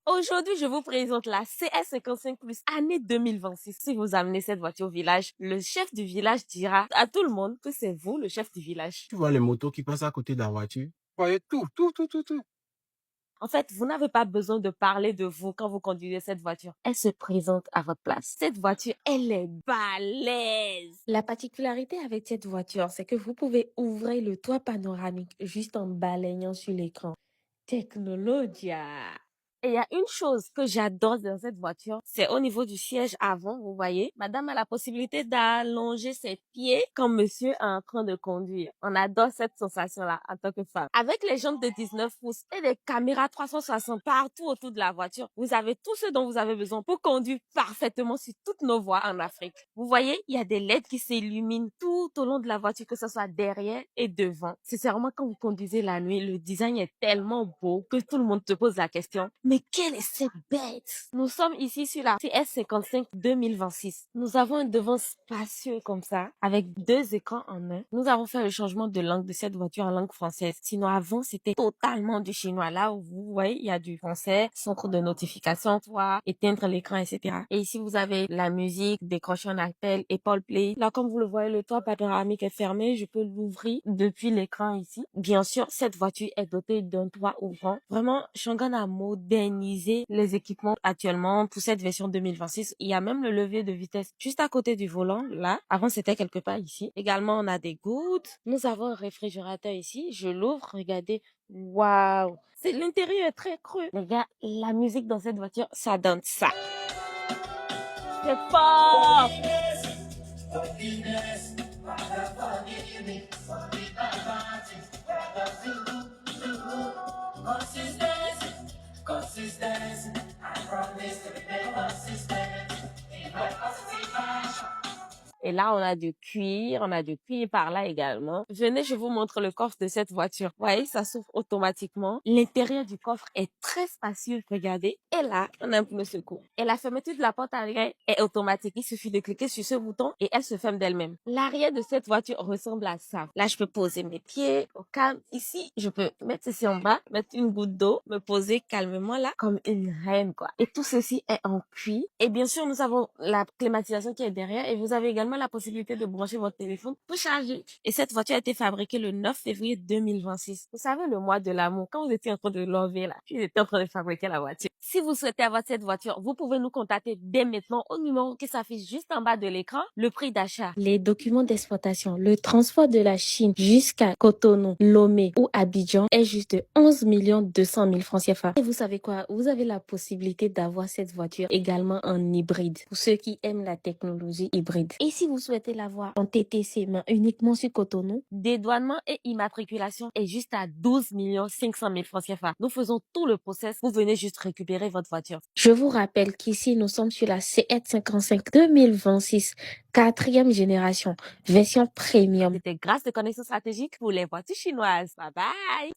Aujourd'hui, je vous présente la CS55 Plus année 2026. Si vous amenez cette voiture au village, le chef du village dira à tout le monde que c'est vous le chef du village. Tu vois les motos qui passent à côté de la voiture? Vous voyez tout. En fait, vous n'avez pas besoin de parler de vous quand vous conduisez cette voiture. Elle se présente à votre place. Cette voiture, elle est balèze. La particularité avec cette voiture, c'est que vous pouvez ouvrir le toit panoramique juste en balayant sur l'écran. Technologia. Et il y a une chose que j'adore dans cette voiture, c'est au niveau du siège avant, vous voyez. Madame a la possibilité d'allonger ses pieds quand monsieur est en train de conduire. On adore cette sensation-là en tant que femme. Avec les jantes de 19 pouces et des caméras 360 partout autour de la voiture, vous avez tout ce dont vous avez besoin pour conduire parfaitement sur toutes nos voies en Afrique. Vous voyez, il y a des LED qui s'illuminent tout au long de la voiture, que ce soit derrière et devant. Sincèrement, quand vous conduisez la nuit, le design est tellement beau que tout le monde se pose la question, mais quelle est cette bête? Nous sommes ici sur la CS55 2026. Nous avons un devant spacieux comme ça, avec deux écrans en un. Nous avons fait le changement de langue de cette voiture en langue française. Sinon, avant, c'était totalement du chinois. Là où vous voyez, il y a du français, centre de notification, éteindre l'écran, etc. Et ici, vous avez la musique, décrocher un appel, Apple Play. Là, comme vous le voyez, le toit panoramique est fermé. Je peux l'ouvrir depuis l'écran ici. Bien sûr, cette voiture est dotée d'un toit ouvrant. Vraiment, Changan a modernisé les équipements actuellement pour cette version 2026. Il y a même le levier de vitesse juste à côté du volant, là. Avant, c'était quelque part ici. Également, on a des gouttes. Nous avons un réfrigérateur ici. Je l'ouvre, regardez. Waouh! L'intérieur est très creux. Les gars, la musique dans cette voiture, ça donne ça. C'est fort! Et là, on a du cuir par là également. Venez, je vous montre le coffre de cette voiture. Vous voyez, ça s'ouvre automatiquement. L'intérieur du coffre est très spacieux, regardez. Et là, on a un pneu secours. Et la fermeture de la porte arrière est automatique. Il suffit de cliquer sur ce bouton et elle se ferme d'elle-même. L'arrière de cette voiture ressemble à ça. Là, je peux poser mes pieds au calme. Ici, je peux mettre ceci en bas, mettre une goutte d'eau, me poser calmement là, comme une reine, quoi. Et tout ceci est en cuir. Et bien sûr, nous avons la climatisation qui est derrière et vous avez également la possibilité de brancher votre téléphone pour charger. Et cette voiture a été fabriquée le 9 février 2026. Vous savez, le mois de l'amour, quand vous étiez en train de l'enlever là, puis ils étaient en train de fabriquer la voiture. Si vous souhaitez avoir cette voiture, vous pouvez nous contacter dès maintenant au numéro qui s'affiche juste en bas de l'écran, le prix d'achat, les documents d'exploitation, le transport de la Chine jusqu'à Cotonou, Lomé ou Abidjan est juste de 11 200 000 francs CFA. Et vous savez quoi? Vous avez la possibilité d'avoir cette voiture également en hybride, pour ceux qui aiment la technologie hybride. Et si vous souhaitez l'avoir en TTC, mais uniquement sur Cotonou, dédouanement et immatriculation est juste à 12 500 000 francs CFA. Nous faisons tout le process. Vous venez juste récupérer votre voiture. Je vous rappelle qu'ici, nous sommes sur la CS55 2026, quatrième génération, version premium. C'était grâce de connexion stratégique pour les voitures chinoises. Bye bye!